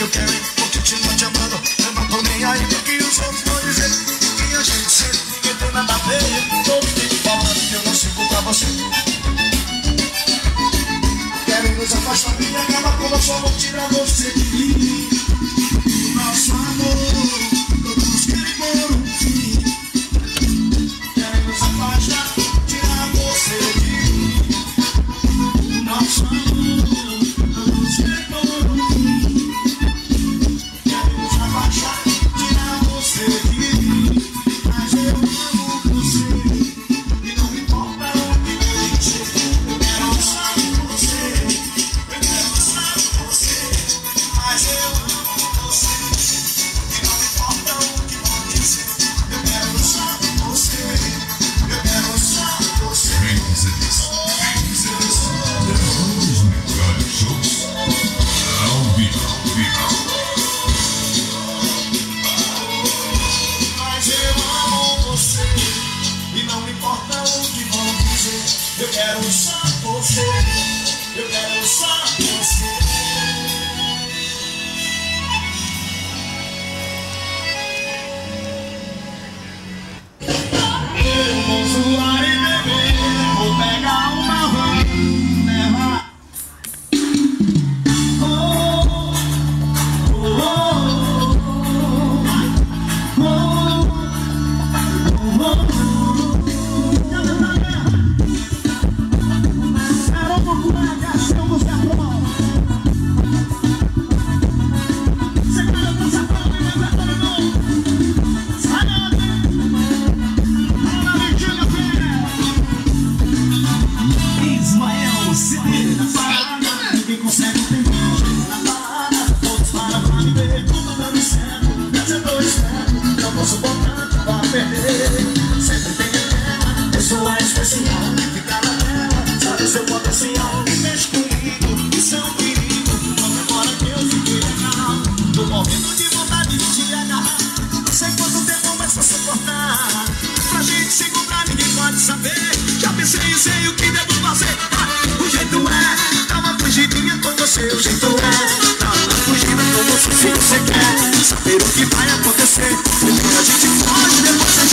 eu quero vou continuar te amando. Eu não tô nem aí porque os outros vão dizer que a gente sente, ninguém tem nada a ver. Todo mundo falando que eu não sigo pra você. Querem nos afastar e acabar com nosso amor, tirar você de mim. Nosso amor, todos querem pôr um fim. Querem nos afastar, tirar você de mim. Nosso amor, todos querem pôr um fim. Querem nos afastar, tirar você de mim. Mas eu amo você e não importa o que eu dizer. Eu quero só você, eu quero só você. Mas eu amo você e não importa o que vão dizer. Eu quero só você, eu quero só você. Os melhores shows ao vivo. Mas eu amo você e não importa o que vão dizer. Eu quero só você, eu quero só você. Eu vou zoar e beber, vou pegar uma van, levar. Ismael CD. Ninguém consegue entender na parada. Todos param pra me ver, tudo dando certo. Mas eu tô esperto, não posso botar pra perder. Sempre tem ela, pessoa especial. Fica na tela, sabe o seu potencial. E mexe comigo, isso é um perigo. Mas agora que eu fiquei legal, tô morrendo de vontade de te agarrar. Não sei quanto tempo mais pra suportar. Pra gente se encontrar, ninguém pode saber. Já pensei e sei o que devo fazer. O jeito é, dá uma fugidinha com você. O jeito é, dá uma fugida com você. Se você quer saber o que vai acontecer, primeiro a gente foge, depois a gente